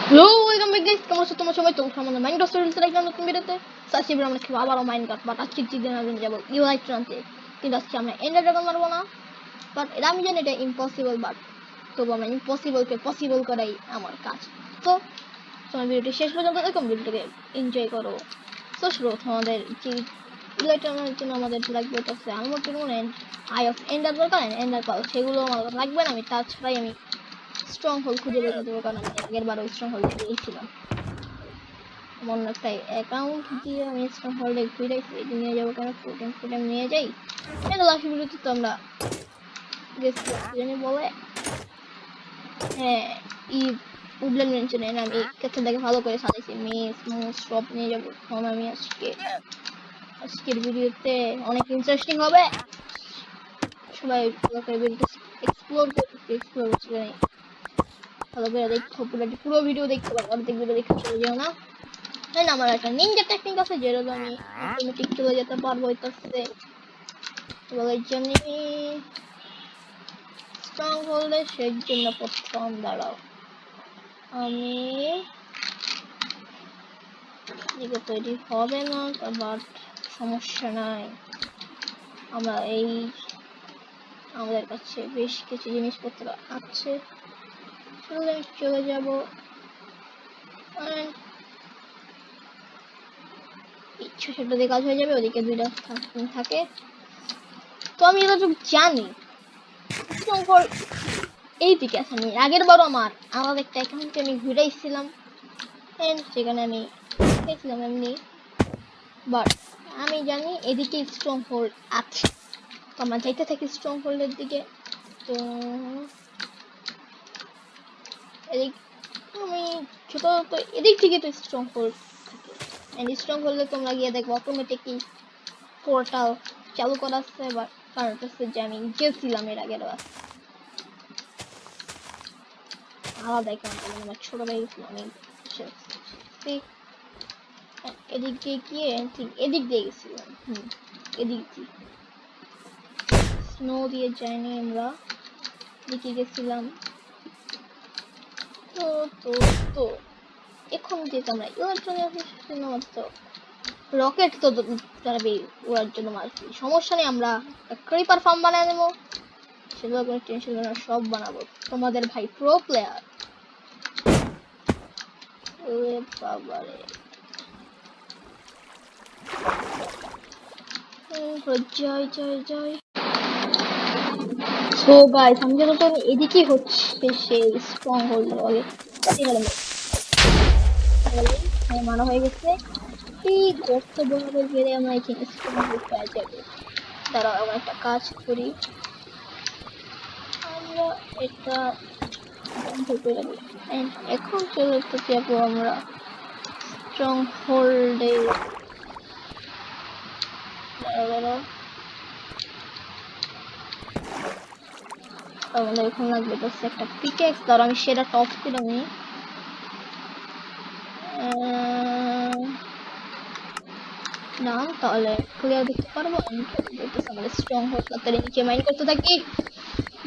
Hello welcome back guys, কেমন আছো তোমরা সবাই? তো আমাদের মাইনক্রাফট সিরিজের একটা নতুন ভিডিওতে সাবস্ক্রাইব আমরা খেলবো আবারও মাইনক্রাফট। বাট আজকে যে দিন আমি যাবো ইলাইট্রান্সে, কিন্তু আজকে আমরা এন্ডার ড্রাগন মারবো না। বাট এটা আমি জানি এটা ইম্পসিবল, বাট তবু আমরা ইম্পসিবলকে পসিবল করাই আমার কাজ। তো তোমার ভিডিওটি শেষ পর্যন্ত দেখো, ভিডিওটাকে এনজয় করো। তো শুরু আমাদের যে ইলাইট্রানের জন্য আমাদের লাগবে হচ্ছে আনমোটিভ আই অফ এন্ডার দরকার, এন্ডার পাল সেগুলো আমার লাগবে না। আমি তাছাড়াই আমি স্ট্রং হোল্ড খুঁজে বের করতে পারবো, কারণ আমি আগের বারও স্ট্রং হোল্ড দিয়েছিলাম। এমন একটা অ্যাকাউন্ট দিয়ে আমি স্ট্রং হোল্ডে ঘুরে এটি নিয়ে যাবো, কেন ফুটেম নিয়ে যাই। এটা লাস্ট ভিডিওতে তো আমরা জানি বলে হ্যাঁ ই উডল্যান্ড মেনশনে আমি ক্যাথেটাকে ভালো করে সাজাইছি, মেস মোস সব নিয়ে যাবো। এখন আমি আজকের ভিডিওতে অনেক ইন্টারেস্টিং হবে। সবাই ভালো করে ভিডিওটা এক্সপ্লোর করতে ভালো করে দেখো, পুরো ভিডিও দেখতে পারো, অর্ধেক ভিডিও দেখতে চলে যাও না। হ্যাঁ, আমার একটা নিনজা টেকনিক আছে যেটা আমি অটোমেটিক চলে যেতে পারবো। এটাতে বলার জন্য স্ট্রং হোল্ডে সেই জন্য প্রথম দাঁড়াও আমি দিকে তৈরি হবে না, বাট সমস্যা নাই। আমরা এই আমাদের কাছে বেশ কিছু জিনিসপত্র আছে, চলে যাব। ছোট দিয়ে কাজ হয়ে যাবে, ওদিকে দুইটা থাকে। তো আমি এটা জানি এই দিকে আছে। আমি আগের বারও আমার একটা অ্যাকাউন্টে আমি ঘুরাইছিলাম, সেখানে আমি গেছিলাম এমনি, বাট আমি জানি এদিকে স্ট্রং হোল্ড আছে। তো আমরা যাইতে থাকি স্ট্রং হোল্ডের দিকে। তো এদিক আমি ছোট তো এদিক থেকে তো স্ট্রং হোল্ড থাকে, স্ট্রং হোল্ডে তোমরা গিয়ে দেখবো অটোমেটিকই পোর্টাল চালু করা আছে। বা কারণ হচ্ছে যে আমি গেছিলাম এর আগের বার আলাদা অ্যাকাউন্ট, আমার ছোট ভাই গেছিলাম আমি এদিক দিয়ে গিয়ে ঠিক এদিক দিয়ে গেছিলাম। এদিক দিয়ে স্নো দিয়ে যাইনি, আমরা এদিকে গেছিলাম। তো তো তো এখন যেহেতু আমরা ইলেকট্রনিক তো রকেট তো দাঁড়াবে ওড়ার জন্য মারছি, সমস্যা নেই। আমরা ক্রিপার ফার্ম বানায় নেবো, সেগুলো কোনো টেনশন নেই, সব বানাবো। তোমাদের ভাই প্রো প্লেয়ার। ওরে বাবারে, জয় জয় জয়। সো গাইস, আমি যেন তো এদিকেই হচ্ছে সেই স্ট্রং হোল্ড আগে মারা হয়ে গেছে। এই গর্ত বরাবর গেলে আমরা এখানে স্ট্রং হোল্ড পেয়ে যাবো। দাঁড়াও আমরা একটা কাজ করি, আমরা এটা বন্ধ করে দিই। এখন চলে তো যাবো আমরা স্ট্রং হোল্ডে। দাঁড়াও আমাদের এখন লাগবে তো একটা পিকেক্স। ধরো আমি সেটা টপ করে নিই। না তাহলে ক্লিয়ার দেখতে পারবো। আমাদের স্ট্রং হোল্ড তাড়াতাড়ি নিচে মাইন করতে থাকি,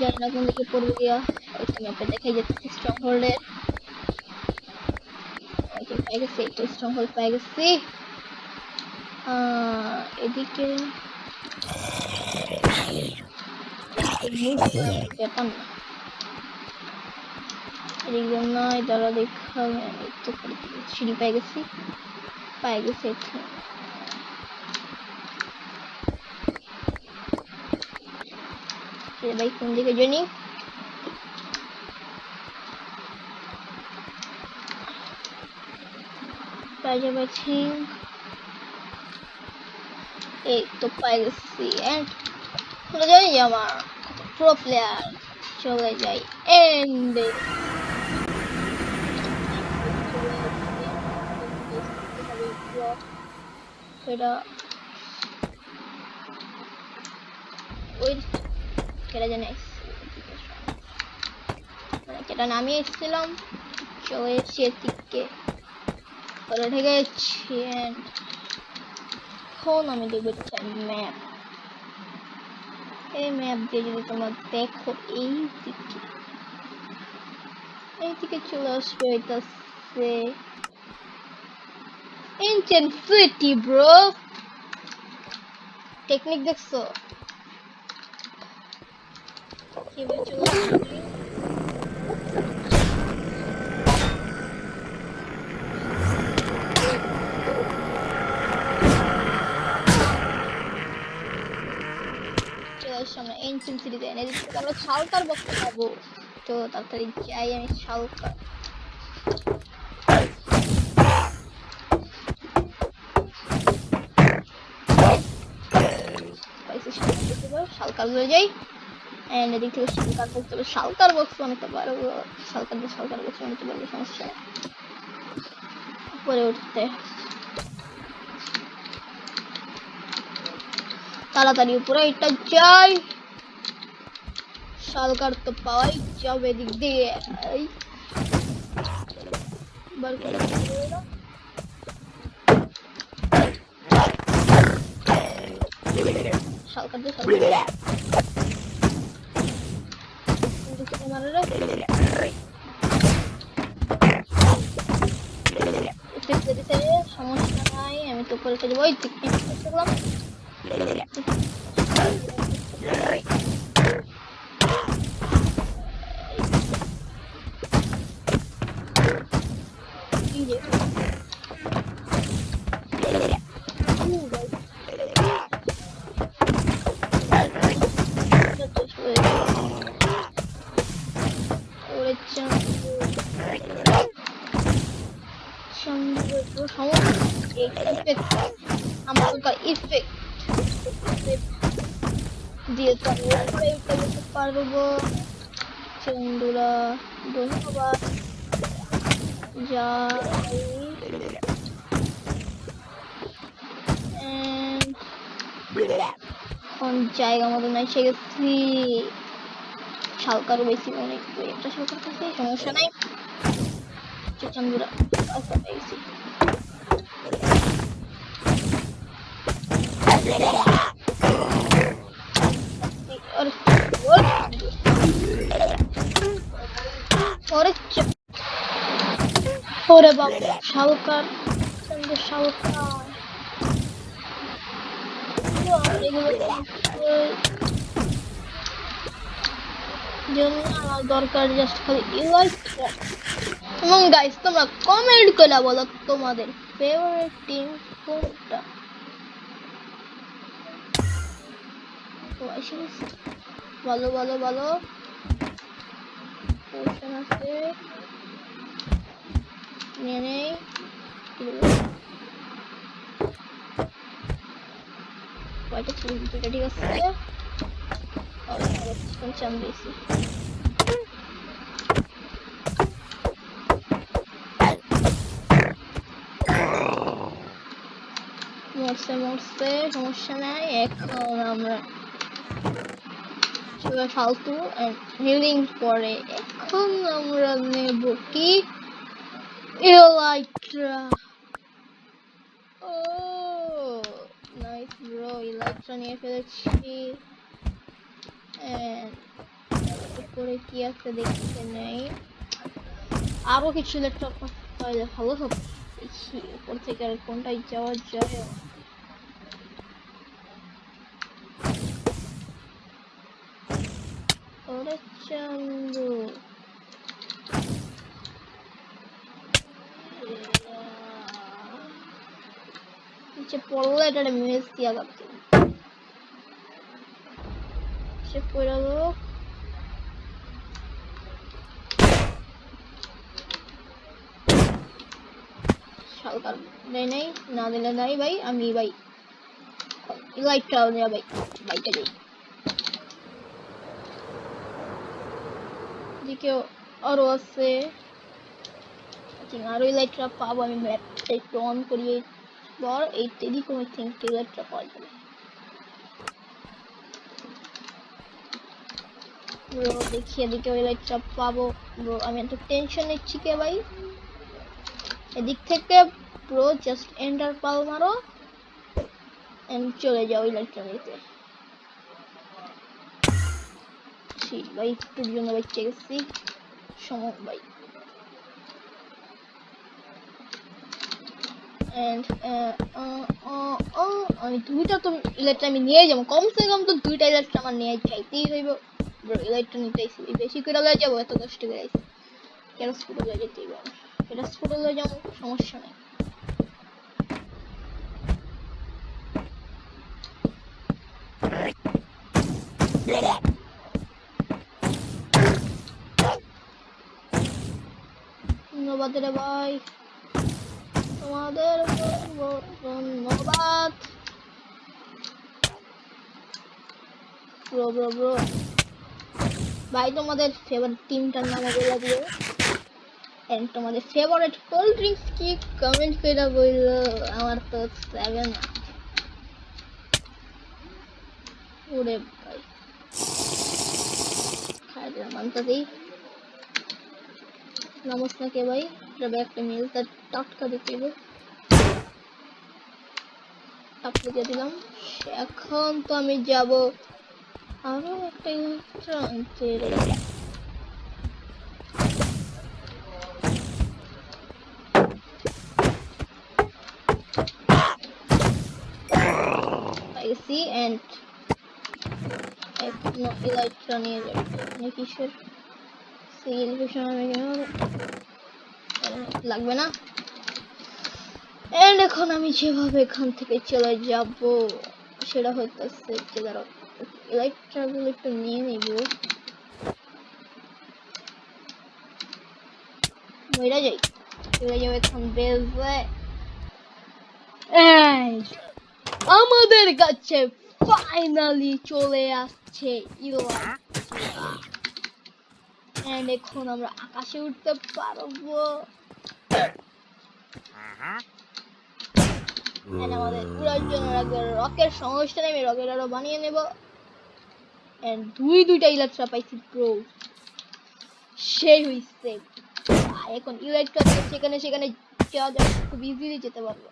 জানি না কোন দিকে পড়বো গিয়া। ওইটা ম্যাপে দেখাই যাচ্ছে স্ট্রং হোল্ডের। পেয়ে গেছি, একটু স্ট্রং হোল্ড পেয়ে গেছি। এদিকে ব্যাপার না, এদিকে নয়। দাঁড়া দেখা সিঁড়ি পেয়ে গেছি, ভাই কোন দিকে জানি। পাই যাবে ঠিক, এই তো পাই গেছি। এন্ড চলে যাই আমার প্রো প্লেয়ার, চলে যাই এন্ডে। সেটা ওই কেটে জানে কেটা নামিয়ে এসেছিলাম, চলে এসেছি এদিকে করে ঢেকে যাচ্ছি। এখন আমি দেখবো ম্যাপ। এই ম্যাপ দিয়ে যদি তোমরা দেখো এই দিকে চলে আসবে এটা আছে এনচেন্ট সিটি ব্রো টেকনিক দেখছো কিভাবে চলে সামনে এনচেন্ট সিটিতে এনে দিচ্ছি আমরা শালকার বক্স পাবো তো তাড়াতাড়ি যাই আমি শালকার শালকার হয়ে যাই এন্ড এদিক থেকে শালকার বক্স তবে শালকার বক্স বানাতে পারবো শালকার বক্স বানাতে পারবো সমস্যা নেই উপরে উঠতে তাড়াতাড়ি উপরে এটা যাই শালকার তো পাওয়াই যাবে এদিক দিয়ে শালকার দিয়ে সমস্যা নাই আমি তো করে ফেলবো ওই করলাম দিয়ে পারবো বন্ধুরা ধন্যবাদ জায়গা মতো নাই সে গেছি শালকারও বেশি অনেক একটা শালকার কাছে সমস্যা নাই বন্ধুরা পেয়েছি ওরে বাবা শালকার দরকার জাস্ট খালি এবং গাইস তোমরা কমেন্ট করে বলো তোমাদের ফেভারিট টিম কোনটা বলো বলো বলো নিয়ে নেই ঠিক আছে চান দিয়েছি মরছে সমস্যা নাই এখন আমরা ফালতু হিলিং পরে এখন আমরা নেব কি ইলাইট্রা ও নাইস ব্রো ইলাইট্রা নিয়ে ফেলেছি উপরে কি আছে দেখতে নেই আরো কিছু ইলেকট্রা পাইলে ভালো হবে দেখি উপর থেকে আর কোনটাই যাওয়া যায় ওরে চান্দু নিচে পড়লে এটা মেস দিয়া যাচ্ছে সে পড়ে গেল শালকার নেই নেই না দিলে নাই ভাই আমি ভাই লাইটটা নেওয়া ভাই লাইটটা যাই দিকেও আরো আছে আরো লাইটটা পাবো আমি ম্যাপটা একটু অন করিয়ে পর এই টেলিকম আই থিঙ্ক লাইটটা পাওয়া যাবে ব্রো দেখি এদিকে ওই লাইটটা পাবো ব্রো আমি এত টেনশন নিচ্ছি কে ভাই এদিক থেকে ব্রো জাস্ট এন্টার পাল মারো এন্ড চলে যাও ওই লাইটটা নিতে ভাই একটুর জন্য বাচ্চা গেছি সময় ভাই এন্ড আমি দুইটা তো ইলেকট্রা আমি নিয়ে যাবো, কমসে কম তো দুইটা ইলেকট্রা আমার নিয়ে যাইতেই হইব। ইলেকট্রা নিতেইছি, বেশি করে লয়ে যাবো, এত কষ্ট করে আইছি। কেরোসফুটো লয়ে যেতেই হবে, কেরোসফুটো লয়ে যাবো, সমস্যা নেই। ধন্যবাদ রে ভাই, তোমাদের ধন্যবাদ। ব্রো ব্রো ব্রো ভাই, তোমাদের ফেভারিট টিমটার নাম বলে দিও, এন্ড তোমাদের ফেভারিট কোল্ড ড্রিঙ্কস কি কমেন্ট করে বললো। আমার তো 7 ওরে ভাই, খাই দিলাম আনতাতেই। নামস না কে ভাই, তবে একটা মিল তার টাটকা দিতে হবে, টাটকা দিয়ে দিলাম। এখন তো আমি যাব আরো একটা ইলেকট্রা আনতে। পাইছি এন্ড এখনো ইলেকট্রা নিয়ে যাবে কিসের সিল ভিশন লাগবে না। এন্ড এখন আমি যেভাবে এখান থেকে চলে যাব সেটা হইতেছে যে ধরো ইলেকট্রা গুলো একটু নিয়ে নিব। মইরা যাই, চলে যাবে এখন বেজে। আমাদের কাছে ফাইনালি চলে আসছে ইলেকট্রা, এন্ড এখন আমরা আকাশে উঠতে পারবো। আমাদের উড়ার জন্য রকেট সমস্যা নেই, আমি রকেট আরো বানিয়ে নেব। এন্ড দুইটা ইলেকট্রা পাইছি ব্রো, সেই হইছে। এখন ইলেকট্রা সেখানে সেখানে যাওয়া যায়, খুব ইজিলি যেতে পারবো।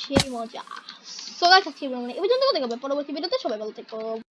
সেই মজা। সবাই থাকছি, মানে এই পর্যন্ত কথা হবে, পরবর্তী ভিডিওতে সবাই ভালো থেকো।